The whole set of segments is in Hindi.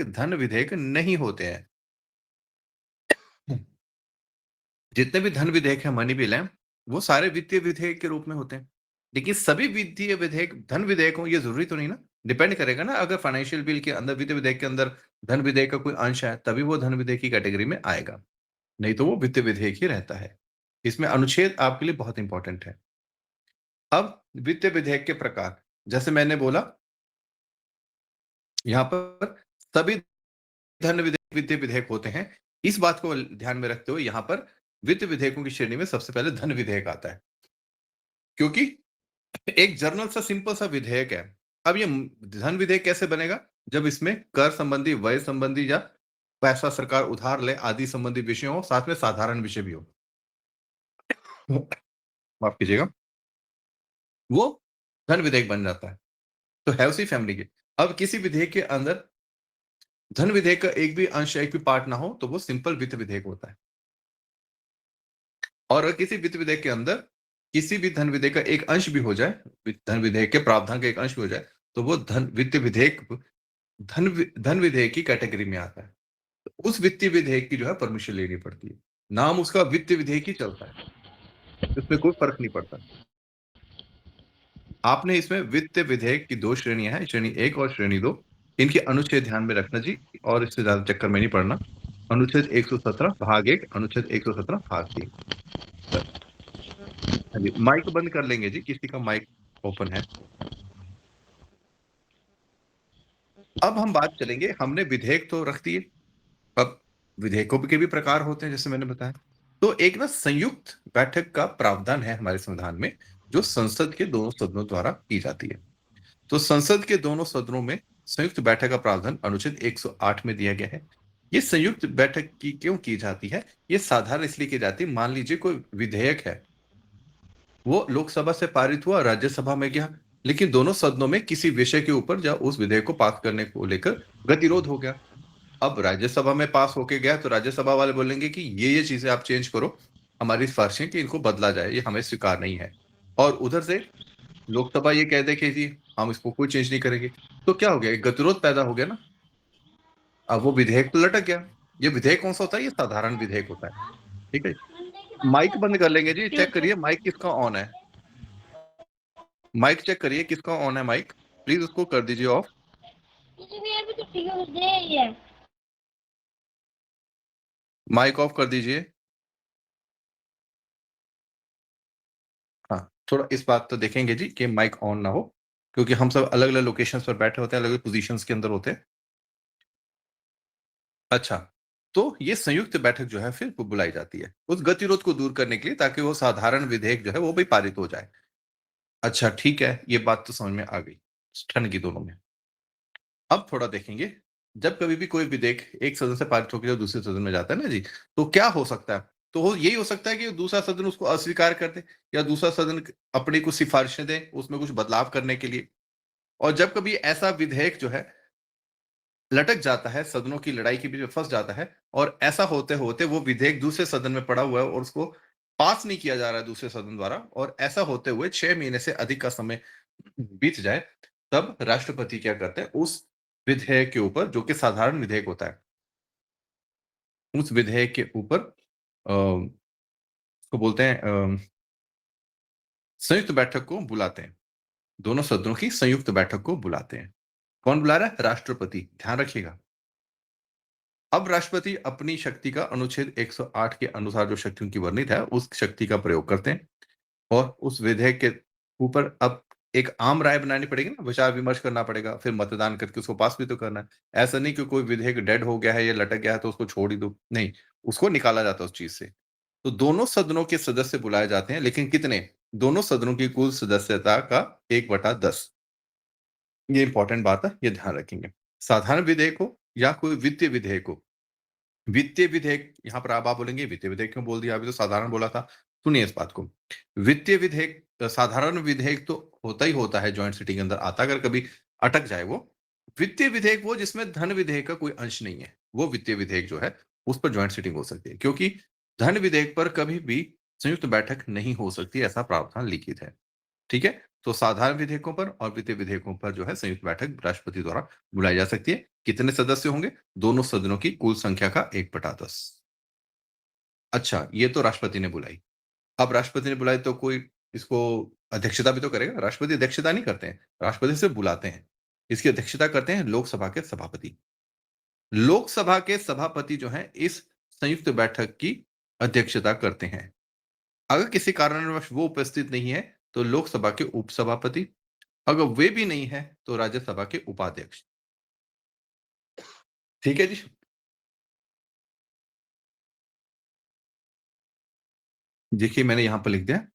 धन विधेयक नहीं होते हैं। जितने भी धन विधेयक हैं, मनी बिल हैं, वो सारे वित्तीय विधेयक के रूप में होते हैं। लेकिन सभी वित्तीय विधेयक धन विधेयक हों, ये ज़रूरी तो नहीं ना। डिपेंड करेगा ना, अगर फाइनेंशियल बिल के अंदर, वित्तीय विधेयक के अंदर धन विधेयक का कोई अंश है, तभी वो धन विधेयक की कैटेगरी में आएगा। नहीं तो वो वित्तीय विधेयक ही रहता है। इसमें अनुच्छेद आपके लिए बहुत इंपॉर्टेंट है। अब वित्तीय विधेयक के प्रकार, जैसे मैंने बोला, यहाँ पर सभी धन विधेयक वित्तीय विधेयक होते हैं। इस बात को ध्यान में रखते हुए यहाँ पर वित्त विधेयकों की श्रेणी में सबसे पहले धन विधेयक आता है। क्योंकि एक जर्नल सा सिंपल सा विधेयक है। अब ये धन विधेयक कैसे बनेगा? जब इसमें कर संबंधी, व्यय संबंधी या पैसा सरकार उधार ले आदि संबंधी विषय हो, साथ में साधारण विषय भी हो। माफ कीजिएगा। वो धन विधेयक बन जाता है। तो है उसी फैमिली के। अब किसी विधेयक के अंदर धन विधेयक का एक भी अंश, एक भी पार्ट ना हो, तो वो सिंपल वित्त विधेयक होता है। और अगर किसी वित्त विधेयक के अंदर किसी भी धन विधेयक का एक अंश भी हो जाए, धन विधेयक के प्रावधान का एक अंश भी हो जाए, तो वो वित्त विधेयक धन विधेयक की कैटेगरी में आता है। तो उस वित्तीय विधेयक की जो है परमिशन लेनी पड़ती है। नाम उसका वित्तीय विधेयक ही चलता है। इसमें कोई फर्क नहीं पड़ता। आपने इसमें वित्तीय विधेयक की 2 श्रेणियाँ हैं, श्रेणी 1 और श्रेणी 2। इनके अनुच्छेद ध्यान में रखना जी, और इससे ज़्यादा चक्कर में नहीं पड़ना। अनुच्छेद 117 भाग 1, अनुच्छेद 117 भाग 3। हाँ जी, माइक बंद कर लेंगे जी, किसी का माइक ओपन है। अब हम बात चलेंगे, हमने विधेयक तो रख दिए, अब विधेयकों के भी प्रकार होते हैं, जैसे मैंने बताया। तो एक ना संयुक्त बैठक का प्रावधान है हमारे संविधान में, जो संसद के दोनों सदनों द्वारा की जाती है। तो संसद के दोनों सदनों में संयुक्त बैठक का प्रावधान अनुच्छेद 108 में दिया गया है। ये संयुक्त बैठक की क्यों की जाती है? ये साधारण इसलिए की जाती है, मान लीजिए कोई विधेयक है, वो लोकसभा से पारित हुआ, राज्यसभा में गया, लेकिन दोनों सदनों में किसी विषय के ऊपर या उस विधेयक को पास करने को लेकर गतिरोध हो गया। अब राज्यसभा में पास होके गया, तो राज्यसभा वाले बोलेंगे कि ये चीजें आप चेंज करो, हमारी सिफारिश है कि इनको बदला जाए, ये हमें स्वीकार नहीं है। और उधर से लोकसभा ये कह दे कि जी हम इसको कोई चेंज नहीं करेंगे, तो क्या हो गया? एक गतिरोध पैदा हो गया ना। अब वो विधेयक तो लटक गया। ये विधेयक कौन सा होता है? ये साधारण विधेयक होता है। ठीक है। माइक बंद कर लेंगे जी, चेक करिए माइक किसका ऑन है। माइक चेक करिए किसका ऑन है माइक, प्लीज उसको कर दीजिए ऑफ। माइक ऑफ कर दीजिए। हाँ, थोड़ा इस बात तो देखेंगे जी कि माइक ऑन ना हो, क्योंकि हम सब अलग-अलग लोकेशंस पर बैठे होते हैं, अलग-अलग पोज़ीशंस के अंदर होते हैं। अच्छा, तो ये संयुक्त बैठक जो है फिर बुलाई जाती है, उस गतिरोध को दूर करने के लिए, ताकि वो साधारण विधेयक जो है वो भी पारित हो जाए। अच्छा ठीक है, ये बात तो समझ में आ गई, ठन की दोनों में। अब थोड़ा देखेंगे, जब कभी भी कोई विधेयक एक सदन से पारित होकर जब दूसरे सदन में जाता है ना जी, तो क्या हो सकता है? तो यही हो सकता है कि दूसरा सदन उसको अस्वीकार कर दे, या दूसरा सदन अपनी कुछ सिफारिशें दे, उसमें कुछ बदलाव करने के लिए। और जब कभी ऐसा विधेयक जो है लटक जाता है, सदनों की लड़ाई के बीच में फँस जाता है, और ऐसा होते-होते वो विधेयक दूसरे सदन में पड़ा हुआ है और उसको पास नहीं किया जा रहा है दूसरे सदन द्वारा, और ऐसा होते हुए 6 महीने से अधिक का समय बीत जाए, तब राष्ट्रपति क्या करते हैं, उस विधेयक के ऊपर, जो कि साधारण विधेयक होता है, उस विधेयक के ऊपर उसको बोलते हैं संयुक्त बैठक को बुलाते हैं। दोनों सदनों की संयुक्त बैठक को बुलाते हैं। कौन बुला रहा है? राष्ट्रपति, ध्यान रखिएगा। अब राष्ट्रपति अपनी शक्ति का अनुच्छेद 108 के अनुसार जो शक्ति उनकी वर्णित है, उस शक्ति का प्रयोग करते हैं, और उस विधेयक के ऊपर अब एक आम राय बनानी पड़ेगी ना, विचार-विमर्श करना पड़ेगा, फिर मतदान करके उसको पास भी तो करना है। ऐसा नहीं कि कोई विधेयक डेड हो गया है या लटक गया है तो उसको छोड़ ही दो, नहीं, उसको निकाला जाता है उस चीज़ से। तो दोनों सदनों के सदस्य बुलाए जाते हैं, लेकिन कितने? दोनों सदनों की कुल सदस्यता का 1/10। ये इम्पोर्टेंट बात है, ये ध्यान रखेंगे। साधारण विधेयक हो या कोई वित्तीय विधेयक हो, वित्तीय विधेयक, यहाँ पर अब आप बोलेंगे वित्तीय विधेयक क्यों बोल दिया? अभी तो साधारण बोला था। सुनिए इस बात को। वित्तीय विधेयक साधारण विधेयक तो होता ही होता है, जॉइंट सिटिंग के अंदर आता है, अगर कभी अटक जाए वो। वित्तीय विधेयक वो जिसमें धन विधेयक का कोई अंश नहीं है, वो वित्तीय विधेयक जो है, उस पर जॉइंट सिटिंग हो सकती है। क्योंकि धन विधेयक पर कभी भी संयुक्त बैठक नहीं हो सकती, ऐसा प्रावधान लिखित है। ठीक है? तो साधारण विधेयकों पर और वित्तीय विधेयकों पर जो है संयुक्त बैठक राष्ट्रपति द्वारा बुलाई जा सकती है। कितने सदस्य होंगे? दोनों सदनों की कुल संख्या का 1/10। अच्छा, ये तो राष्ट्रपति ने बुलाई। अब राष्ट्रपति ने बुलाई तो कोई इसको अध्यक्षता भी तो करेगा। राष्ट्रपति अध्यक्षता नहीं करते हैं, राष्ट्रपति सिर्फ बुलाते हैं। इसकी अध्यक्षता करते हैं लोकसभा के सभापति। लोकसभा के सभापति जो हैं इस संयुक्त बैठक की अध्यक्षता करते हैं। अगर किसी कारणवश वो उपस्थित नहीं है तो लोकसभा के उपसभापति, अगर वे भी नहीं है तो राज्यसभा के उपाध्यक्ष। ठीक है जी। देखिए मैंने यहां पर लिख दिया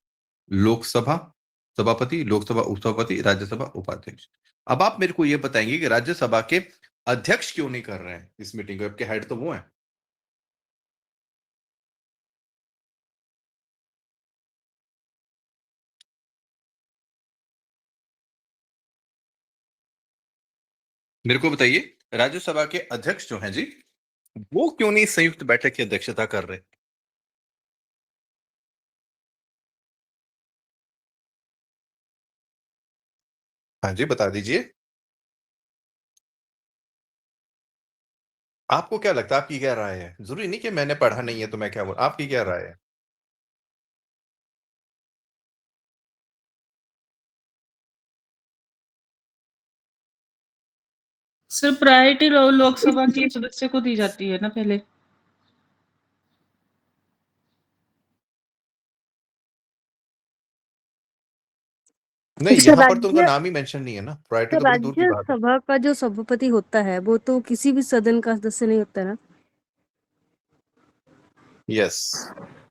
लोकसभा सभापति, लोकसभा उपसभापति, राज्यसभा उपाध्यक्ष। अब आप मेरे को यह बताएंगे कि राज्यसभा के अध्यक्ष क्यों नहीं कर रहे हैं इस मीटिंग को? आपके हेड तो वो है। मेरे को बताइए राज्यसभा के अध्यक्ष जो हैं जी, वो क्यों नहीं संयुक्त बैठक की अध्यक्षता कर रहे? हाँ जी, बता दीजिए। आपको क्या लगता है, आपकी क्या राय है? ज़रूरी नहीं कि मैंने पढ़ा नहीं है तो मैं क्या बोलूँ, आपकी क्या राय है? सर प्रायोरिटी लोकसभा के सदस्य को दी जाती है ना पहले। नहीं, अच्छा, यहाँ पर तो उनका राज्य नाम ही मेंशन नहीं है ना, प्रायोरिटी अच्छा, तो बड़ी दूर की बात है। राज्यसभा का जो सभापति होता है वो तो किसी भी सदन का सदस्य नहीं होता ना। यस,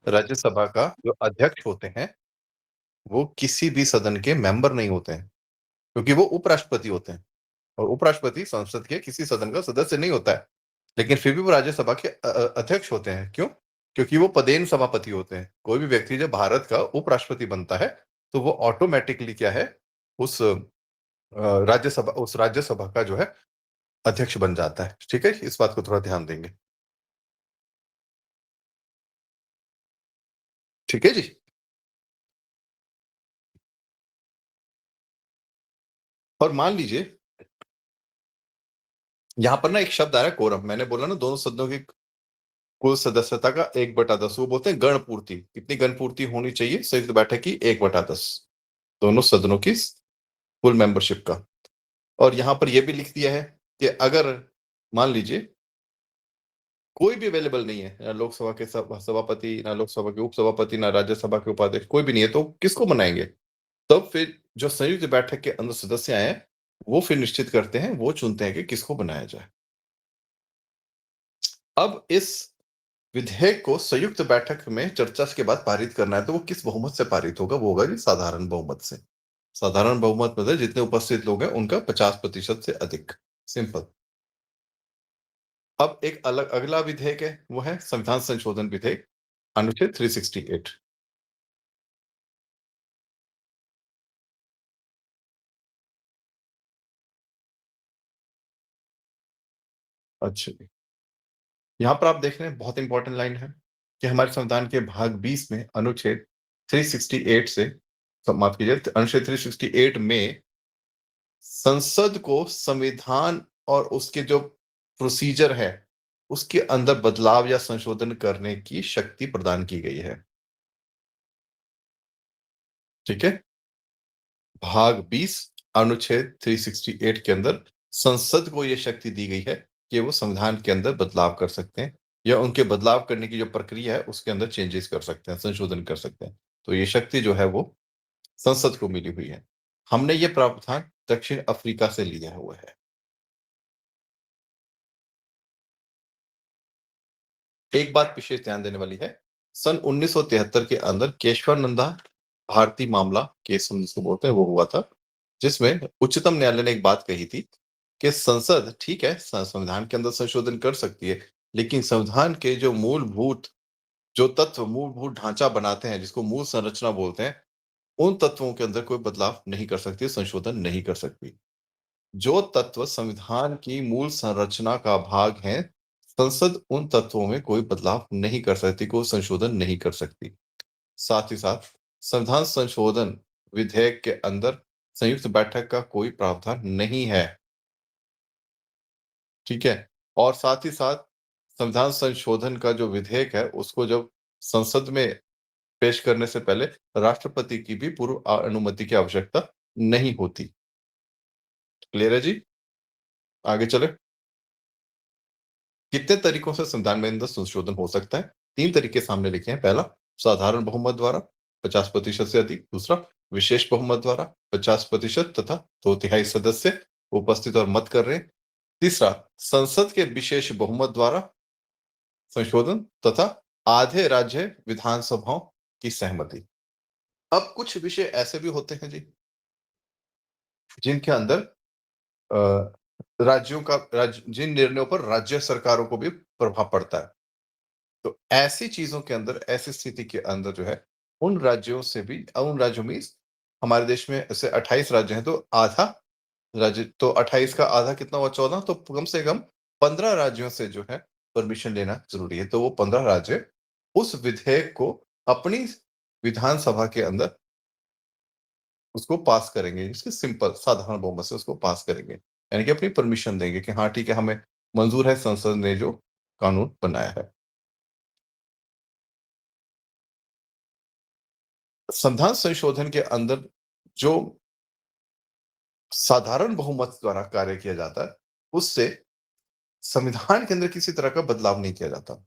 राज्यसभा का जो अध्यक्ष होते हैं, वो किसी भी सदन के मेंबर नहीं होते हैं, क्योंकि वो उपराष्ट्रपति होते हैं और उपराष्ट्रपति संसद के किसी सदन का सदस्य नहीं होता है। लेकिन फिर भी वो राज्यसभा के अध्यक्ष होते हैं। क्यों? क्योंकि वो पदेन सभापति होते हैं। कोई भी व्यक्ति जब भारत का उपराष्ट्रपति बनता है, तो वो ऑटोमैटिकली क्या है, उस राज्यसभा का जो है अध्यक्ष बन जाता है। ठीक है? इस बात को थोड़ा ध्यान देंगे। ठीक है जी? और मान लीजिए यहाँ पर ना एक शब्द आ रहा है कोरम। मैंने बोला ना दोनों सदनों की कुल सदस्यता का 1/10, वो बोलते हैं गण पूर्ति। कितनी गण पूर्ति होनी चाहिए संयुक्त बैठक की? 1/10 दोनों सदनों की फुल मेंबरशिप का। और यहाँ पर यह भी लिख दिया है कि अगर मान लीजिए कोई भी अवेलेबल नहीं है, ना लोकसभा के सभापति, ना लोकसभा के उपसभापति, ना राज्यसभा के उपाध्यक्ष, कोई भी नहीं है, तो किसको बनाएंगे? तब फिर जो संयुक्त बैठक के अंदर सदस्य आए हैं, वो फिर निश्चित करते हैं, वो चुनते हैं कि किसको बनाया जाए। अब इस विधेयक को संयुक्त बैठक में चर्चा के बाद पारित करना है, तो वो किस बहुमत से पारित होगा? वो होगा जी साधारण बहुमत से। साधारण बहुमत मतलब जितने उपस्थित लोग हैं उनका 50% से अधिक। सिंपल। अब एक अलग अगला विधेयक है, वो है संविधान संशोधन विधेयक, अनुच्छेद 368। अच्छा जी। यहाँ पर आप देख रहे हैं बहुत इंपॉर्टेंट लाइन है कि हमारे संविधान के भाग 20 में अनुच्छेद 368 से, माफ कीजिए, अनुच्छेद 368 में संसद को संविधान और उसके जो प्रोसीजर है, उसके अंदर बदलाव या संशोधन करने की शक्ति प्रदान की गई है। ठीक है? भाग 20 अनुच्छेद 368 के अंदर संसद को यह शक्ति दी गई है कि वो संविधान के अंदर बदलाव कर सकते हैं या उनके बदलाव करने की जो प्रक्रिया है उसके अंदर चेंजेस कर सकते हैं, संशोधन कर सकते हैं। तो ये शक्ति जो है वो संसद को मिली हुई है। हमने ये प्रावधान दक्षिण अफ्रीका से लिया हुआ है। एक बात विशेष ध्यान देने वाली है, सन 1973 के अंदर केशवानंदा भारती मामला केस हम जिसको बोलते हैं वो हुआ था, जिसमें उच्चतम न्यायालय ने एक बात कही थी कि संसद ठीक है संविधान के अंदर संशोधन कर सकती है, लेकिन संविधान के जो मूलभूत जो तत्व मूलभूत ढांचा बनाते हैं जिसको मूल संरचना बोलते हैं, उन तत्वों के अंदर कोई बदलाव नहीं कर सकती, संशोधन नहीं कर सकती। जो तत्व संविधान की मूल संरचना का भाग हैं, संसद उन तत्वों में कोई बदलाव नहीं कर सकती, कोई संशोधन नहीं कर सकती। साथ ही साथ संविधान संशोधन विधेयक के अंदर संयुक्त बैठक का कोई प्रावधान नहीं है। ठीक है? और साथ ही साथ संविधान संशोधन का जो विधेयक है, उसको जब संसद में पेश करने से पहले राष्ट्रपति की भी पूर्व अनुमति की आवश्यकता नहीं होती। क्लियर है जी? आगे चलें? कितने तरीकों से संविधान में अंदर संशोधन हो सकता है? 3 तरीके सामने लिखे हैं। पहला, साधारण बहुमत द्वारा 50% से अधिक। दूसरा, विशेष बहुमत द्वारा 50% तथा 2/3 सदस्य उपस्थित और मत कर रहे हैं। तीसरा, संसद के विशेष बहुमत द्वारा संशोधन तथा आधे राज्य विधानसभाओं की सहमति। अब कुछ विषय ऐसे भी होते हैं जी, जिनके अंदर जिन निर्णयों पर राज्य सरकारों को भी प्रभाव पड़ता है। तो ऐसी चीज़ों के अंदर, ऐसी स्थिति के अंदर जो है, उन राज्यों में हमारे देश में ऐसे 28 राज्य हैं, तो आधा राज्य, तो 28 का आधा कितना हुआ? 14, तो कम से कम 15 राज्यों से जो है परमिशन लेना ज़रूरी है। तो वो 15 राज्य उस विधेयक को अपनी विधानसभा के अंदर उसको पास करेंगे। इसके सिंपल साधारण बहुमत से उसको पास करेंगे। यानी कि अपनी परमिशन देंगे कि हाँ, ठीक है, हमें मंज़ूर है संसद ने जो कानून बनाया है। संविधान संशोधन के अंदर जो साधारण बहुमत द्वारा कार्य किया जाता है, उससे संविधान के अंदर किसी तरह का बदलाव नहीं किया जाता।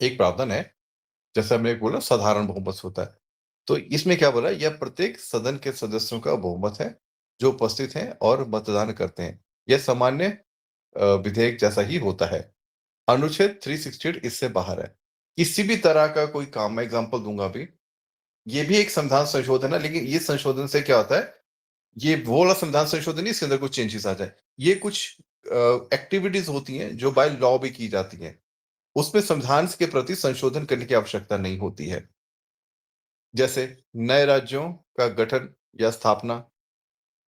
एक प्रावधान है, जैसे हमने बोला साधारण बहुमत होता है। तो इसमें क्या बोला, यह प्रत्येक सदन के सदस्यों का बहुमत है, जो उपस्थित हैं और मतदान करते हैं। यह सामान्य विधेयक जैसा ही होता है। अनुच्छेद 368 इससे बाहर है। किसी भी तरह का कोई काम, मैं एग्ज़ाम्पल दूँगा अभी, ये भी एक संविधान संशोधन है, लेकिन ये संशोधन से क्या होता है, ये वो वाला संविधान संशोधन नहीं, इसके अंदर कुछ चेंजेस आ जाए। ये कुछ एक्टिविटीज़ होती हैं जो बाय लॉ भी की जाती हैं। उसमें संविधान के प्रति संशोधन करने की आवश्यकता नहीं होती है। जैसे नए राज्यों का गठन या स्थापना,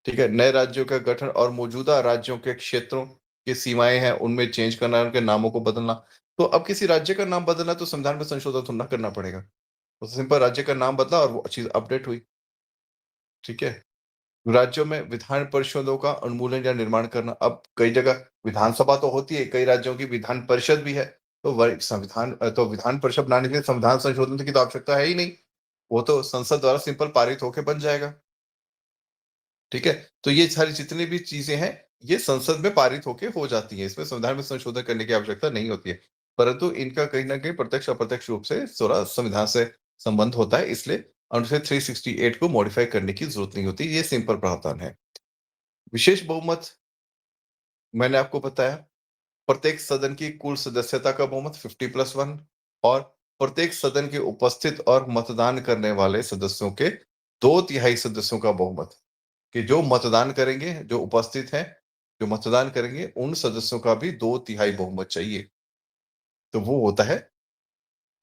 ठीक है? नए राज्यों का गठन और मौजूदा राज्यों के क्षेत्रों की सीमाएँ हैं, उनमें चेंज करना, उनके नामों को बदलना। तो अब किसी राज्य का नाम बदलना है, तो संविधान में संशोधन थोड़ी ना करना पड़ेगा। तो सिंपल राज्य का नाम बदला और वो चीज़ अपडेट हुई, ठीक है? राज्यों में विधान परिषदों का उन्मूलन या निर्माण करना। अब कई जगह विधानसभा तो होती है, कई राज्यों की विधान परिषद भी है। तो तो विधान परिषद बनाने के लिए संविधान संशोधन की तो आवश्यकता है ही नहीं। वो तो संसद द्वारा सिंपल पारित होके बन जाएगा, ठीक है? तो ये सारी जितनी भी चीज़ें हैं, ये संसद में पारित होके हो जाती हैं। इसमें संविधान में संशोधन करने की आवश्यकता नहीं होती है। परंतु इनका कहीं न कहीं प्रत्यक्ष-अप्रत्यक्ष रूप से थोड़ा संविधान से संबंध होता है, इसलिए अनुच्छेद 368 को मॉडिफाई करने की ज़रूरत नहीं होती। ये सिंपल प्रावधान है। विशेष बहुमत, मैंने आपको बताया, प्रत्येक सदन की कुल सदस्यता का बहुमत 50+1 और प्रत्येक सदन के उपस्थित और मतदान करने वाले सदस्यों के 2/3 सदस्यों का बहुमत, कि जो मतदान करेंगे, जो उपस्थित हैं, जो मतदान करेंगे, उन सदस्यों का भी 2/3 बहुमत चाहिए। तो वो होता है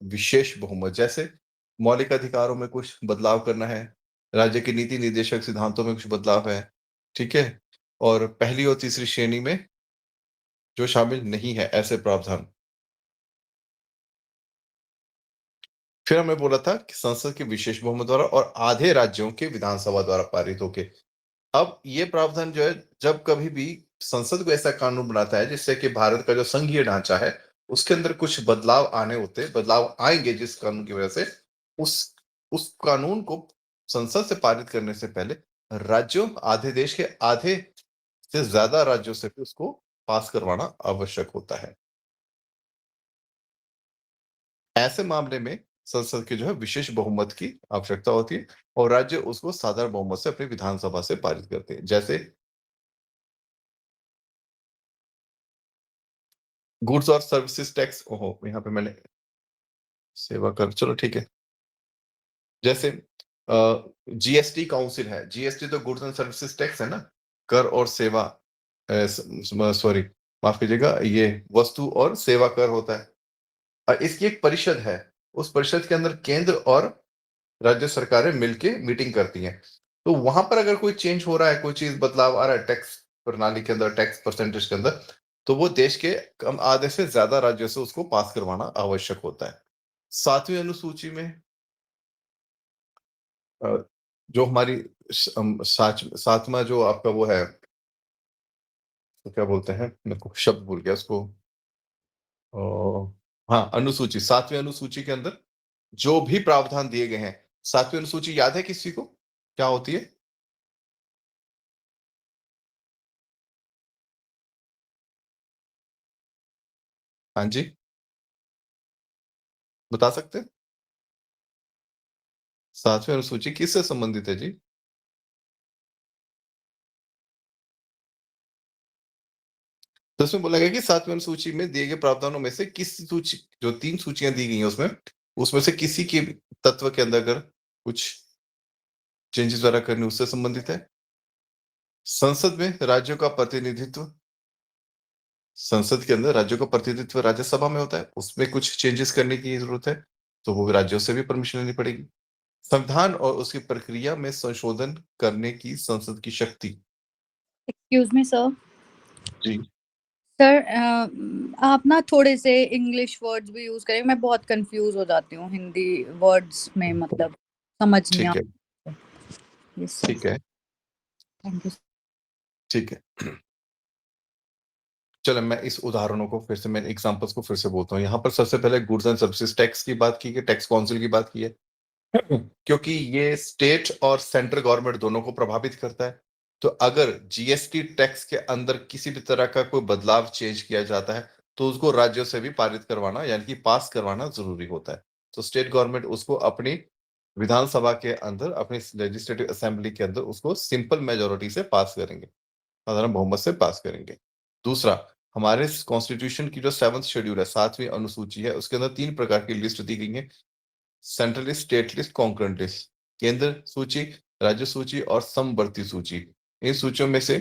विशेष बहुमत। जैसे मौलिक अधिकारों में कुछ बदलाव करना है, राज्य के नीति निर्देशक सिद्धांतों में कुछ बदलाव है, ठीक है? और पहली और तीसरी श्रेणी में जो शामिल नहीं है ऐसे प्रावधान। फिर हमने बोला था कि संसद के विशेष बहुमत द्वारा और आधे राज्यों के विधानसभा द्वारा पारित होके। अब ये प्रावधान जो है, जब कभी भी संसद को ऐसा कानून बनाता है जिससे कि भारत का जो संघीय ढांचा है, उसके अंदर कुछ बदलाव आने होते हैं, बदलाव आएँगे जिस कानून की वजह से, उस उस कानून को संसद से पारित करने से पहले राज्यों, आधे देश के आधे से ज़्यादा राज्यों से भी उसको पास करवाना आवश्यक होता है। ऐसे मामले में संसद के जो है विशेष बहुमत की आवश्यकता होती है और राज्य उसको साधारण बहुमत से अपनी विधानसभा से पारित करते हैं। जैसे गुड्स और सर्विसेज टैक्स, ओहो! यहाँ पे मैंने सेवा कर, चलो ठीक है। जैसे जीएसटी काउंसिल है, जीएसटी तो गुड्स एंड सर्विसेज टैक्स है ना? कर और सेवा, सॉरी, माफ़ कीजिएगा, ये वस्तु और सेवा कर होता है। इसकी एक परिषद है, उस परिषद के अंदर केंद्र और राज्य सरकारें मिलके मीटिंग करती हैं। तो वहाँ पर अगर कोई चेंज हो रहा है, कोई चीज़ बदलाव आ रहा है टैक्स प्रणाली के अंदर, टैक्स परसेंटेज के अंदर, तो वो देश के कम आधे से ज़्यादा राज्यों से उसको पास करवाना आवश्यक होता है। 7वीं अनुसूची में अ, जो हमारी 7वां जो आपका वो है, तो क्या बोलते हैं, मेरे को शब्द भूल गया उसको। हाँ, अनुसूची, 7वीं अनुसूची के अंदर जो भी प्रावधान दिए गए हैं, 7वीं अनुसूची याद है किसी को क्या होती है? हाँ जी, बता सकते हैं? 7वीं अनुसूची किससे संबंधित है जी? तो उसमें बोला गया कि 7वीं अनुसूची में दिए गए प्रावधानों में से किस सूची, जो 3 सूचियां दी गई हैं उसमें से किसी के तत्व के अंदर अगर कुछ चेंजेस वगैरह करने उससे संबंधित है। संसद में राज्यों का प्रतिनिधित्व, संसद के अंदर राज्यों का प्रतिनिधित्व राज्यसभा में होता है, उसमें कुछ चेंजेस करने की जरूरत है, तो वो राज्यों से भी परमिशन लेनी पड़ेगी। संविधान और उसकी प्रक्रिया में संशोधन करने की संसद की शक्ति। Excuse me sir. जी, सर आप ना थोड़े से इंग्लिश वर्ड्स भी यूज करें, मैं बहुत कंफ्यूज हो जाती हूँ हिंदी वर्ड्स में, मतलब समझ नहीं ठीक है, आता। यस सर, ठीक है, थैंक यू। ठीक है। चलो मैं इस उदाहरणों को फिर से, मैं एग्जांपल्स को फिर से बोलता हूँ। यहाँ पर सबसे पहले गुड्स एंड सर्विसेज टैक्स की बात की है, टैक्स काउंसिल की बात की है, क्योंकि ये स्टेट और सेंट्रल गवर्नमेंट दोनों को प्रभावित करता है। तो अगर जीएसटी टैक्स के अंदर किसी भी तरह का कोई बदलाव चेंज किया जाता है, तो उसको राज्यों से भी पारित करवाना यानी कि पास करवाना जरूरी होता है। तो स्टेट गवर्नमेंट उसको अपनी विधानसभा के अंदर, अपनी लेजिस्लेटिव असेंबली के अंदर उसको सिंपल मेजोरिटी से पास करेंगे, साधारण बहुमत से पास करेंगे। दूसरा, हमारे कॉन्स्टिट्यूशन की जो 7th शेड्यूल है, 7वीं अनुसूची है, उसके अंदर 3 प्रकार की लिस्ट दी गई है। Central list, state list, concurrent list. केंद्र सूची, राज्य सूची और समवर्ती सूची। इन सूचियों में से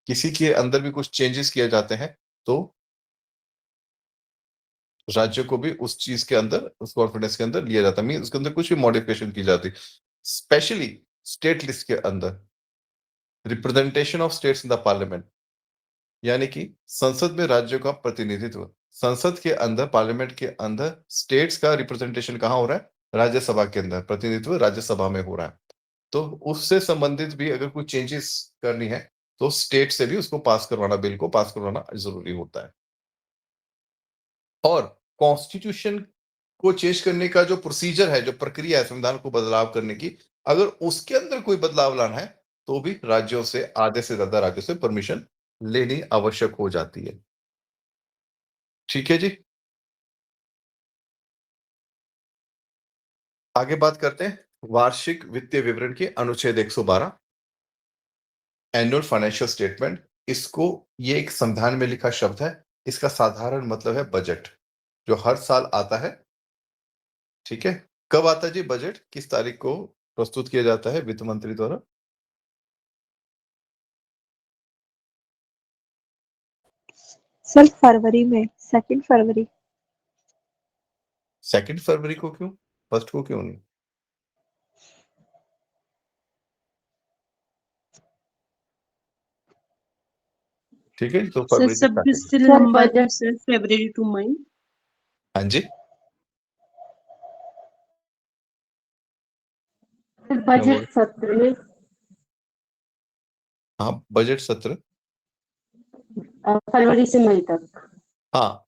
किसी के अंदर भी कुछ चेंजेस किए जाते हैं, तो राज्य को भी उस चीज के अंदर, उस कॉन्फिडेंस के अंदर लिया जाता है, मीन उसके अंदर कुछ भी मॉडिफिकेशन की जाती है। स्पेशली स्टेट लिस्ट के अंदर representation of states in the parliament, यानी कि संसद में राज्यों का प्रतिनिधित्व, संसद के अंदर, पार्लियामेंट के अंदर स्टेट्स का रिप्रेजेंटेशन कहाँ हो रहा है? राज्यसभा के अंदर, प्रतिनिधित्व राज्यसभा में हो रहा है। तो उससे संबंधित भी अगर कोई चेंजेस करनी है, तो स्टेट से भी उसको पास करवाना, बिल को पास करवाना जरूरी होता है। और कॉन्स्टिट्यूशन को चेंज करने का जो प्रोसीजर है, जो प्रक्रिया है संविधान को बदलाव करने की, अगर उसके अंदर कोई बदलाव लाना है, तो भी राज्यों से, आधे से ज्यादा राज्यों से परमिशन लेनी आवश्यक हो जाती है। ठीक है जी, आगे बात करते हैं वार्षिक वित्तीय विवरण के अनुच्छेद 112, एनुअल फाइनेंशियल स्टेटमेंट। इसको, ये एक संविधान में लिखा शब्द है, इसका साधारण मतलब है बजट, जो हर साल आता है। ठीक है, कब आता है जी बजट, किस तारीख को प्रस्तुत किया जाता है वित्त मंत्री द्वारा? सर फरवरी में, 2 फरवरी। 2 फरवरी को क्यों, 1 को क्यों नहीं? ठीक है, तो सर फरवरी से start 26 से होगी। सर लंबा बजट, सर, फरवरी टू मई। हाँ जी, क्या बोल, बजट सत्र में हाँ बजट सत्र, फरवरी से मई तक। हाँ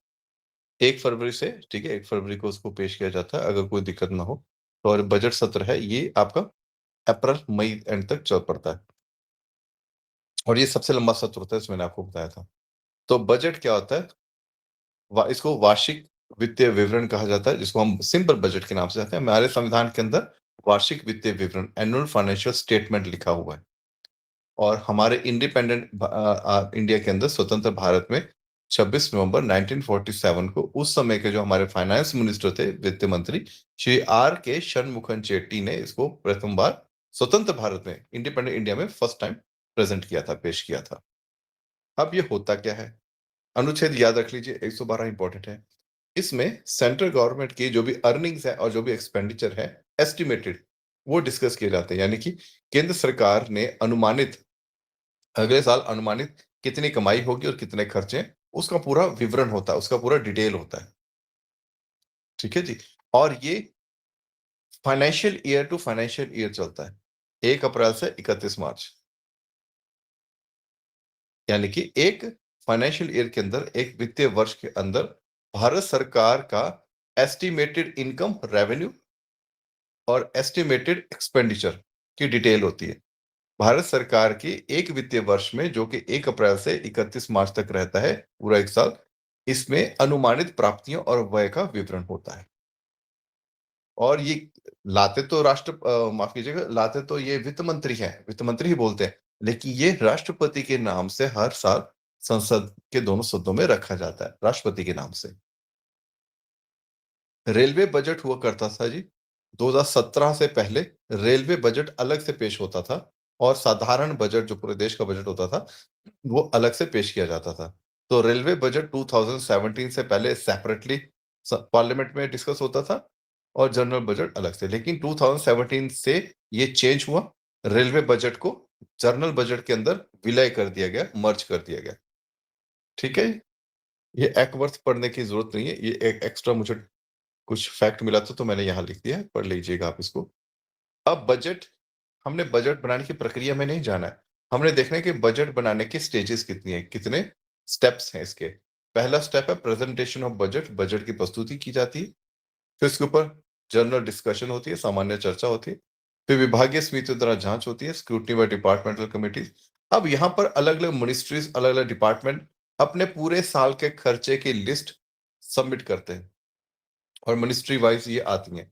1 फरवरी से, ठीक है, 1 फरवरी को उसको पेश किया जाता है अगर कोई दिक्कत ना हो। तो और बजट सत्र है ये आपका अप्रैल मई एंड तक चल पड़ता है, और ये सबसे लंबा सत्र होता है, इसमें मैंने आपको बताया था। तो बजट क्या होता है? इसको वार्षिक वित्तीय विवरण कहा जाता है, जिसको हम सिंपल बजट के नाम से जानते हैं। हमारे संविधान के अंदर वार्षिक वित्तीय विवरण, एनुअल फाइनेंशियल स्टेटमेंट लिखा हुआ है। और हमारे इंडिपेंडेंट इंडिया के अंदर, स्वतंत्र भारत में 26 नवंबर 1947 को उस समय के जो हमारे फाइनेंस मिनिस्टर थे, वित्त मंत्री श्री आर के शनमुखन चेट्टी ने इसको प्रथम बार स्वतंत्र भारत में, इंडिपेंडेंट इंडिया में फर्स्ट टाइम प्रेजेंट किया था, पेश किया था। अब ये होता क्या है? अनुच्छेद याद रख लीजिए, 112 इंपॉर्टेंट है। इसमें सेंट्रल गवर्नमेंट की जो भी अर्निंग्स है और जो भी एक्सपेंडिचर है, एस्टिमेटेड, वो डिस्कस किए जाते हैं। यानी कि केंद्र सरकार ने अनुमानित, अगले साल अनुमानित कितनी कमाई होगी और कितने खर्चे, उसका पूरा विवरण होता है, उसका पूरा डिटेल होता है। ठीक है जी, और ये financial year to financial year चलता है, 1 अप्रैल से 31 मार्च, यानी कि एक फाइनेंशियल ईयर के अंदर, एक वित्तीय वर्ष के अंदर भारत सरकार का एस्टिमेटेड इनकम, रेवेन्यू और एस्टिमेटेड एक्सपेंडिचर की डिटेल होती है। भारत सरकार की एक वित्तीय वर्ष में, जो कि 1 अप्रैल से 31 मार्च तक रहता है, पूरा 1 साल, इसमें अनुमानित प्राप्तियों और व्यय का विवरण होता है। और ये लाते तो माफ कीजिएगा, लाते तो ये वित्त मंत्री हैं, वित्त मंत्री ही बोलते हैं, लेकिन ये राष्ट्रपति के नाम से हर साल संसद के दोनों सदनों में रखा जाता है, राष्ट्रपति के नाम से। रेलवे बजट हुआ करता था जी, 2017 से पहले रेलवे बजट अलग से पेश होता था और साधारण बजट, जो पूरे देश का बजट होता था, वो अलग से पेश किया जाता था। तो रेलवे बजट 2017 से पहले सेपरेटली पार्लियामेंट में डिस्कस होता था और जनरल बजट अलग से। लेकिन 2017 से ये चेंज हुआ, रेलवे बजट को जनरल बजट के अंदर विलय कर दिया गया, मर्ज कर दिया गया। ठीक है, ये एक्वर्थ पढ़ने की जरूरत नहीं है, ये एक एक्स्ट्रा मुझे कुछ फैक्ट मिला था तो मैंने यहाँ लिख दिया है, पढ़ लीजिएगा आप इसको। अब बजट, हमने बजट बनाने की प्रक्रिया में नहीं जाना है, हमने देखना है कि बजट बनाने की स्टेजेस कितनी है, कितने स्टेप्स हैं इसके। पहला स्टेप है प्रेजेंटेशन ऑफ बजट, बजट की प्रस्तुति की जाती है। फिर इसके ऊपर जनरल डिस्कशन होती है, सामान्य चर्चा होती है। फिर विभागीय समितियों द्वारा जांच होती है, स्क्रूटनी बाय डिपार्टमेंटल कमिटीज। अब यहाँ पर अलग अलग मिनिस्ट्रीज, अलग अलग डिपार्टमेंट अपने पूरे साल के खर्चे की लिस्ट सबमिट करते हैं और मिनिस्ट्री वाइज ये आती हैं।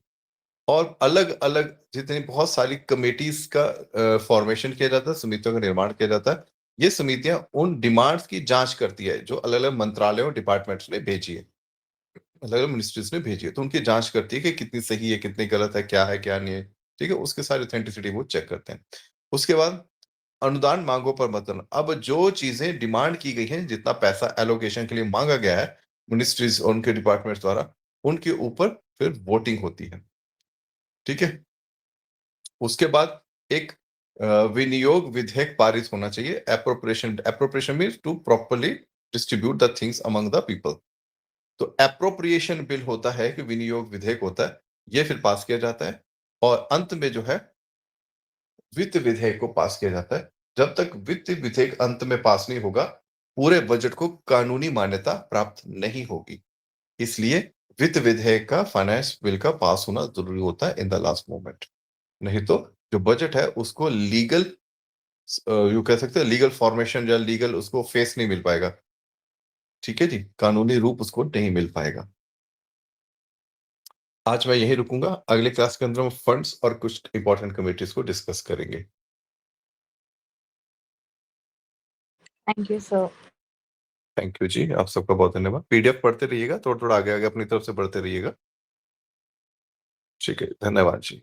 और अलग अलग जितनी बहुत सारी कमेटीज का फॉर्मेशन किया जाता है, समितियों का निर्माण किया जाता है। ये समितियां उन डिमांड्स की जांच करती है जो अलग अलग मंत्रालयों, डिपार्टमेंट्स ने भेजी है, अलग अलग मिनिस्ट्रीज ने भेजी है, तो उनकी जांच करती है कि कितनी सही है, कितनी गलत है, क्या नहीं है। ठीक है, उसके सारी ऑथेंटिसिटी वो चेक करते हैं। उसके बाद अनुदान मांगों पर मतदान। अब जो चीजें डिमांड की गई हैं, जितना पैसा एलोकेशन के लिए मांगा गया है मिनिस्ट्रीज और उनके डिपार्टमेंट्स द्वारा, उनके ऊपर फिर वोटिंग होती है। ठीक है, उसके बाद एक विनियोग विधेयक पारित होना चाहिए। Appropriation means to properly distribute the things among the people. तो एप्रोप्रिएशन बिल होता है कि विनियोग विधेयक होता है, ये फिर पास किया जाता है और अंत में जो है वित्त विधेयक को पास किया जाता है। जब तक वित्त विधेयक अंत में पास नहीं होगा, पूरे बजट को कानूनी मान्यता प्राप्त नहीं होगी। इसलिए वित्त विधेयक का, फाइनेंस बिल का पास होना जरूरी होता है इन द लास्ट मोमेंट। नहीं तो जो बजट है उसको लीगल, यू कह सकते हैं लीगल फॉर्मेशन या लीगल उसको फेस नहीं मिल पाएगा। ठीक है जी, कानूनी रूप उसको नहीं मिल पाएगा। आज मैं यही रुकूंगा, अगले क्लास के अंदर हम फंड्स और कुछ इंपॉर्टेंट कमिटीज को डिस्कस करेंगे। Thank you sir. Thank you जी, आप सबका बहुत धन्यवाद। पीडीएफ पढ़ते रहिएगा, थोड़ा थोड़ा आगे आगे अपनी तरफ से बढ़ते रहिएगा। ठीक है, धन्यवाद जी।